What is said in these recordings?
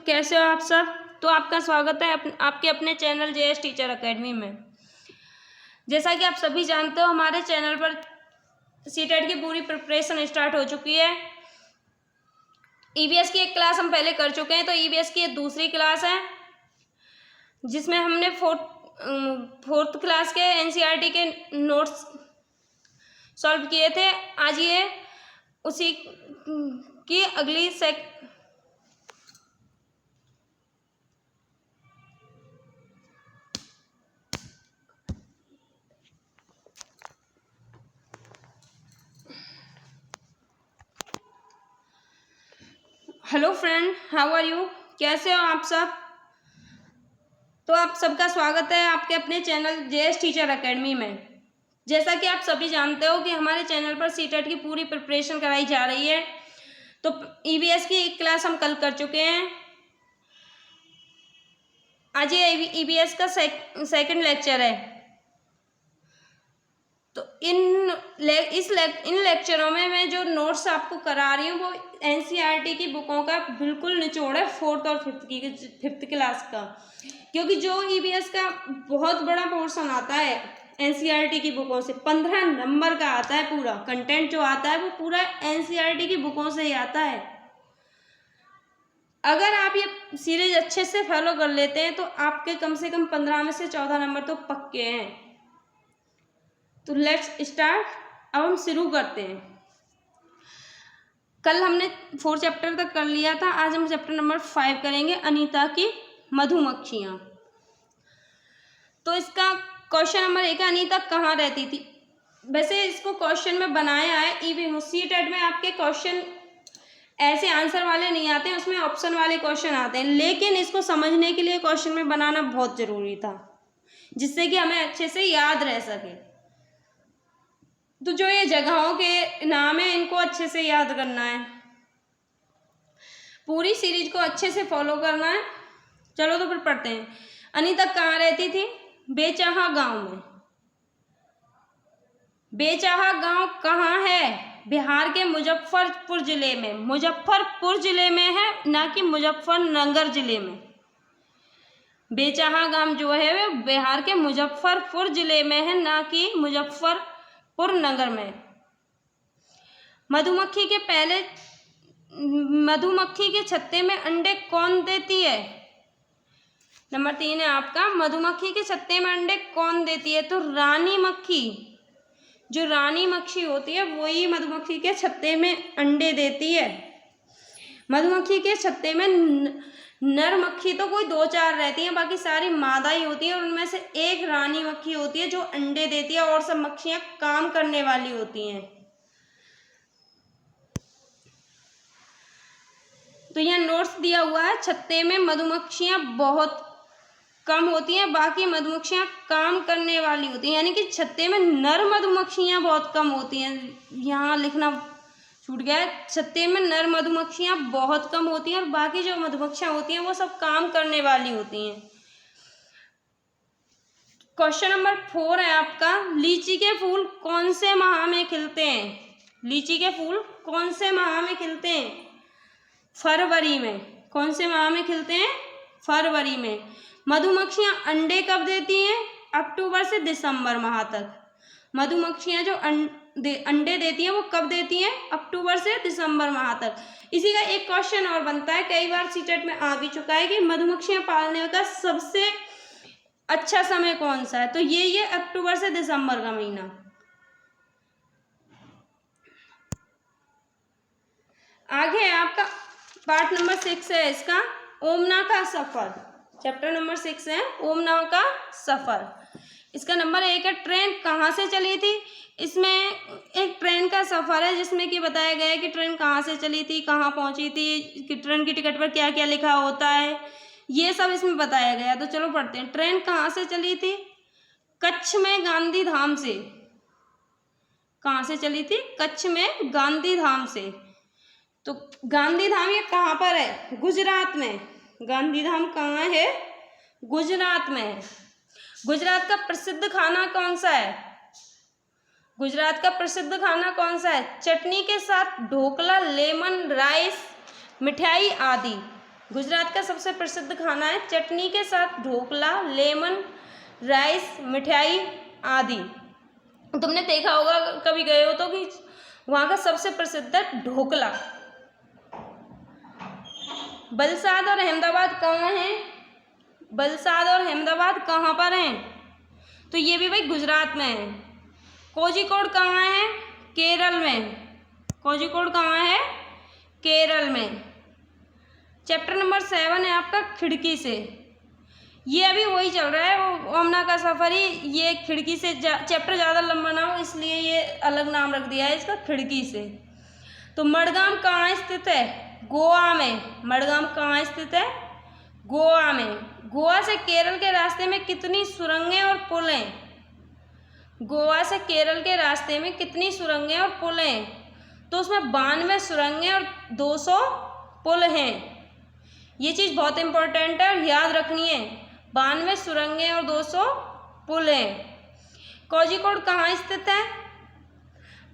कैसे हो आप सब। तो आपका स्वागत है आपके अपने चैनल जेएस टीचर एकेडमी में। जैसा कि आप सभी जानते हो, हमारे चैनल पर सीटेट की पूरी प्रिपरेशन स्टार्ट हो चुकी है। ईवीएस की एक क्लास हम पहले कर चुके हैं, तो ईवीएस की ये दूसरी क्लास है जिसमें हमने फोर्थ क्लास के एनसीईआरटी के नोट्स सॉल्व किए थे। आज ये उसी की अगली hello friend, how are you, कैसे हो आप सब। तो आप सबका स्वागत है आपके अपने चैनल जेएस टीचर एकेडमी में। जैसा कि आप सभी जानते हो कि हमारे चैनल पर सीटेट की पूरी प्रिपरेशन कराई जा रही है। तो ईवीएस की एक क्लास हम कल कर चुके हैं। आज ये ईवीएस का सेकंड लेक्चर है। तो इन लेक्चरों में मैं जो नोट्स आपको करा रही हूँ वो एनसीईआरटी की बुकों का बिल्कुल निचोड़ है, फोर्थ और फिफ्थ क्लास का। क्योंकि जो ईवीएस का बहुत बड़ा पोर्शन आता है एनसीईआरटी की बुकों से, 15 नंबर का आता है। पूरा कंटेंट जो आता है वो पूरा एनसीईआरटी की बुकों से ही आता है। अगर आप ये सीरीज अच्छे से फॉलो कर लेते हैं तो आपके कम से कम 15 में से 14 नंबर तो पक्के हैं। तो लेट्स स्टार्ट। अब हम शुरू करते हैं। कल हमने 4 चैप्टर तक कर लिया था। आज हम चैप्टर नंबर 5 करेंगे, अनीता की मधुमक्खियाँ। तो इसका क्वेश्चन नंबर 1 है, अनीता कहाँ रहती थी। वैसे इसको क्वेश्चन में बनाया है सीटेट में। आपके क्वेश्चन ऐसे आंसर वाले नहीं आते हैं, उसमें ऑप्शन वाले क्वेश्चन आते हैं। लेकिन इसको समझने के लिए क्वेश्चन में बनाना बहुत ज़रूरी था, जिससे कि हमें अच्छे से याद रह सके। तो जो ये जगहों के नाम है इनको अच्छे से याद करना है, पूरी सीरीज को अच्छे से फॉलो करना है। चलो तो फिर पढ़ते हैं। अनीता कहाँ रहती थी? बेचाहा गांव में। बेचाहा गांव कहाँ है? बिहार के मुजफ्फरपुर जिले में। मुजफ्फरपुर जिले में है, ना कि मुजफ्फरनगर जिले में। बेचाहा गांव जो है वो बिहार के मुजफ्फरपुर जिले में है, ना कि मुजफ्फरपुर नगर में। मधुमक्खी के छत्ते में अंडे कौन देती है? नंबर 3 है आपका, मधुमक्खी के छत्ते में अंडे कौन देती है? तो रानी मक्खी। जो रानी मक्खी होती है वही मधुमक्खी के छत्ते में अंडे देती है। मधुमक्खी के छत्ते में नर मक्खी तो कोई 2-4 रहती हैं, बाकी सारी मादा ही होती है। और उनमें से एक रानी मक्खी होती है जो अंडे देती है, और सब मक्खियां काम करने वाली होती हैं। तो यहाँ नोट्स दिया हुआ है, छत्ते में मधुमक्खियां बहुत कम होती हैं, बाकी मधुमक्खियां काम करने वाली होती हैं। यानी कि छत्ते में नर मधुमक्खियां बहुत कम होती हैं। यहाँ लिखना छूट गया है, छत्ते में नर मधुमक्खियां बहुत कम होती हैं और बाकी जो मधुमक्खियां होती हैं वो सब काम करने वाली होती हैं। क्वेश्चन नंबर 4 है आपका, लीची के फूल कौन से माह में खिलते हैं? लीची के फूल कौन से माह में खिलते हैं? फरवरी में। कौन से माह में खिलते हैं? फरवरी में। मधुमक्खियां अंडे कब देती हैं? अक्टूबर से दिसंबर माह तक। मधुमक्खियां जो अंडे देती हैं वो कब देती हैं? अक्टूबर से दिसंबर माह तक। इसी का एक क्वेश्चन और बनता है, कई बार सीटेट में आ भी चुका है, कि मधुमक्खियां पालने का सबसे अच्छा समय कौन सा है? तो ये अक्टूबर से दिसंबर का महीना। आगे आपका पार्ट नंबर 6 है इसका, ओमना का सफर। चैप्टर नंबर 6 है ओमना का सफर। इसका नंबर 1 है, ट्रेन कहाँ से चली थी? इसमें एक ट्रेन का सफर है जिसमें कि बताया गया है कि ट्रेन कहाँ से चली थी, कहाँ पहुंची थी, कि ट्रेन की टिकट पर क्या क्या लिखा होता है, ये सब इसमें बताया गया। तो चलो पढ़ते हैं। ट्रेन कहाँ से चली थी? कच्छ में गांधीधाम से। कहाँ से चली थी? कच्छ में गांधीधाम से। तो गांधीधाम ये कहाँ पर है? गुजरात में। गांधीधाम कहाँ है? गुजरात में है। गुजरात का प्रसिद्ध खाना कौन सा है? गुजरात का प्रसिद्ध खाना कौन सा है? चटनी के साथ ढोकला, लेमन राइस, मिठाई आदि। गुजरात का सबसे प्रसिद्ध खाना है चटनी के साथ ढोकला, लेमन राइस, मिठाई आदि। तुमने देखा होगा, कभी गए हो तो, कि वहाँ का सबसे प्रसिद्ध है ढोकला। वलसाड और अहमदाबाद कहाँ है? वलसाड और अहमदाबाद कहाँ पर हैं? तो ये भी भाई गुजरात में है। कोझिकोड कहाँ है? केरल में। कोझिकोड कहाँ है? केरल में। चैप्टर नंबर 7 है आपका खिड़की से। ये अभी वही चल रहा है, वो ओमना का सफर ही। ये खिड़की से चैप्टर ज़्यादा लंबा ना हो इसलिए ये अलग नाम रख दिया है इसका, खिड़की से। तो मडगाम कहाँ स्थित है? गोवा में। मडगाम कहाँ स्थित है? गोवा में। गोवा से केरल के रास्ते में कितनी सुरंगें और पुल हैं? गोवा से केरल के रास्ते में कितनी सुरंगें और पुल हैं? तो उसमें 92 सुरंगें और 200 पुल हैं। ये चीज़ बहुत इंपॉर्टेंट है और याद रखनी है। 92 सुरंगें और 200 पुल हैं। कोझिकोड कहाँ स्थित है?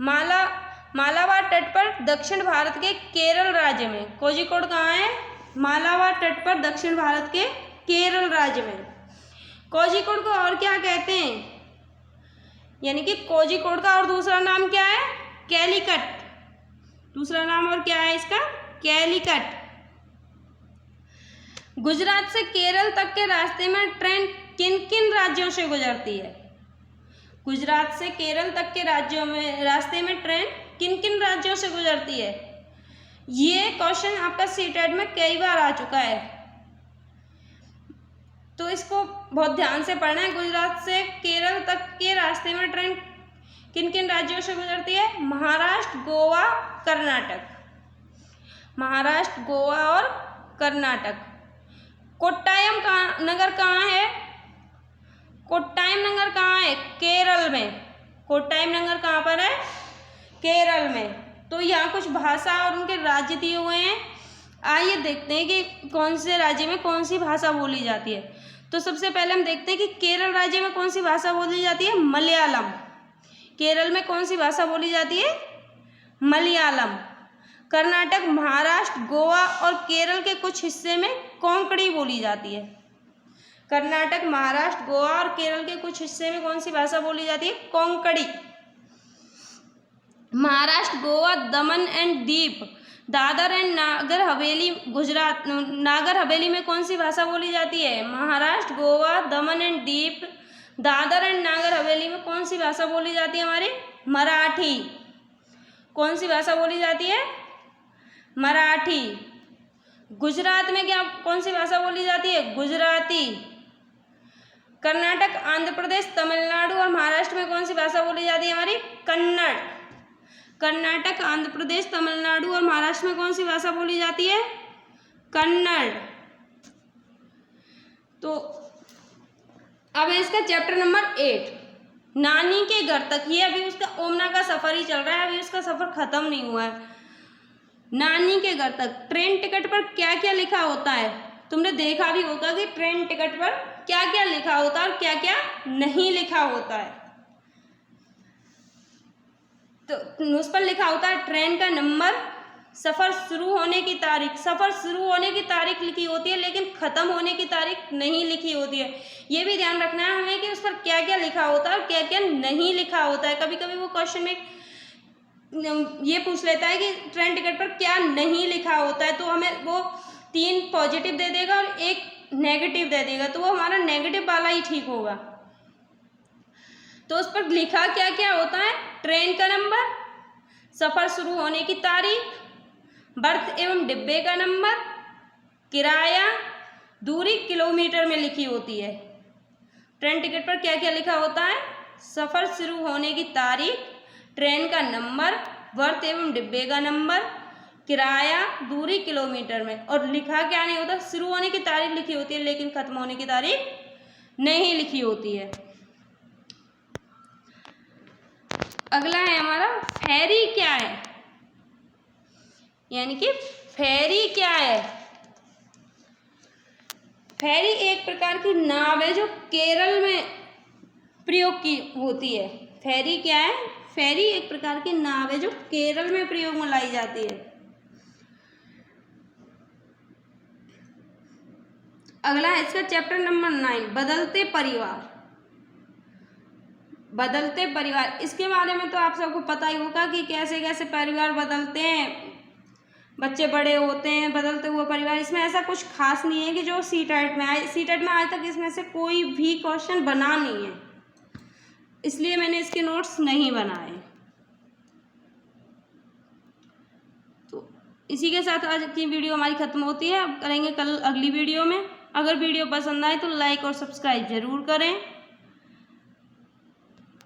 मालाबार तट पर दक्षिण भारत के केरल राज्य में। कोझिकोड कहाँ है? मालाबार तट पर दक्षिण भारत के केरल राज्य में। कोझिकोड को और क्या कहते हैं? यानी कि कोझिकोड का और दूसरा नाम क्या है? कैलीकट। दूसरा नाम और क्या है इसका? कैलीकट। गुजरात से केरल तक के रास्ते में ट्रेन किन किन राज्यों से गुजरती है? गुजरात से केरल तक के रास्ते में ट्रेन किन किन राज्यों से गुजरती है? ये क्वेश्चन आपका सीटेट में कई बार आ चुका है, तो इसको बहुत ध्यान से पढ़ना है। गुजरात से केरल तक के रास्ते में ट्रेन किन किन राज्यों से गुजरती है? महाराष्ट्र, गोवा, कर्नाटक। महाराष्ट्र, गोवा और कर्नाटक। कोट्टायम नगर कहाँ है? कोट्टायम नगर कहाँ है? केरल में। कोट्टायम नगर कहाँ पर है? केरल में। तो यहाँ कुछ भाषा और उनके राज्य दिए हुए हैं। आइए देखते हैं कि कौन से राज्य में कौन सी भाषा बोली जाती है। तो सबसे पहले हम देखते हैं कि केरल राज्य में कौन सी भाषा बोली जाती है? मलयालम। केरल में कौन सी भाषा बोली जाती है? मलयालम। कर्नाटक, महाराष्ट्र, गोवा और केरल के कुछ हिस्से में कोंकणी बोली जाती है। कर्नाटक, महाराष्ट्र, गोवा और केरल के कुछ हिस्से में कौन सी भाषा बोली जाती है? कोंकणी। महाराष्ट्र, गोवा, दमन and Deep, Dadar and Nagar Haveli, Gujarat, Nagar Haveli में कौन सी भाषा बोली जाती है? महाराष्ट्र, गोवा, दमन and Deep, Dadar and Nagar Haveli में कौन सी भाषा बोली जाती है? हमारी मराठी। कौन सी भाषा बोली जाती है? मराठी। गुजरात में क्या कौन सी भाषा बोली जाती है? गुजराती। कर्नाटक, आंध्र प्रदेश, तमिलनाडु और महाराष्ट्र में कौन सी भाषा बोली जाती है? हमारी कन्नड़। कर्नाटक, आंध्र प्रदेश, तमिलनाडु और महाराष्ट्र में कौन सी भाषा बोली जाती है? कन्नड़। तो अब है इसका चैप्टर नंबर 8, नानी के घर तक। ये अभी उसका ओमना का सफर ही चल रहा है, अभी उसका सफर खत्म नहीं हुआ है। नानी के घर तक ट्रेन टिकट पर क्या क्या लिखा होता है? तुमने देखा भी होगा कि ट्रेन टिकट पर क्या क्या लिखा होता है और क्या क्या नहीं लिखा होता है। तो उस पर लिखा होता है ट्रेन का नंबर, सफ़र शुरू होने की तारीख। सफ़र शुरू होने की तारीख लिखी होती है लेकिन ख़त्म होने की तारीख नहीं लिखी होती है। ये भी ध्यान रखना है हमें कि उस पर क्या क्या लिखा होता है और क्या क्या नहीं लिखा होता है। कभी कभी वो क्वेश्चन में ये पूछ लेता है कि ट्रेन टिकट पर क्या नहीं लिखा होता है, तो हमें वो 3 पॉजिटिव दे देगा और 1 नेगेटिव दे देगा, तो वो हमारा नेगेटिव वाला ही ठीक होगा। तो उस पर लिखा क्या क्या होता है? ट्रेन का नंबर, सफ़र शुरू होने की तारीख, बर्थ एवं डिब्बे का नंबर, किराया, दूरी किलोमीटर में लिखी होती है। ट्रेन टिकट पर क्या क्या लिखा होता है? सफ़र शुरू होने की तारीख, ट्रेन का नंबर, बर्थ एवं डिब्बे का नंबर, किराया, दूरी किलोमीटर में। और लिखा क्या नहीं होता? शुरू होने की तारीख लिखी होती है लेकिन ख़त्म होने की तारीख नहीं लिखी होती है। अगला है हमारा फेरी क्या है, यानी कि फेरी क्या है? फेरी एक प्रकार की नाव है जो केरल में प्रयोग की होती है। फेरी क्या है? फेरी एक प्रकार की नाव है जो केरल में प्रयोग में लाई जाती है। अगला है इसका चैप्टर नंबर 9, बदलते परिवार। बदलते परिवार, इसके बारे में तो आप सबको पता ही होगा कि कैसे कैसे परिवार बदलते हैं, बच्चे बड़े होते हैं, बदलते हुए परिवार। इसमें ऐसा कुछ खास नहीं है कि जो सीटेट में आए। सीटेट में आज तक इसमें से कोई भी क्वेश्चन बना नहीं है, इसलिए मैंने इसके नोट्स नहीं बनाए। तो इसी के साथ आज की वीडियो हमारी ख़त्म होती है। अब करेंगे कल अगली वीडियो में। अगर वीडियो पसंद आए तो लाइक और सब्सक्राइब ज़रूर करें।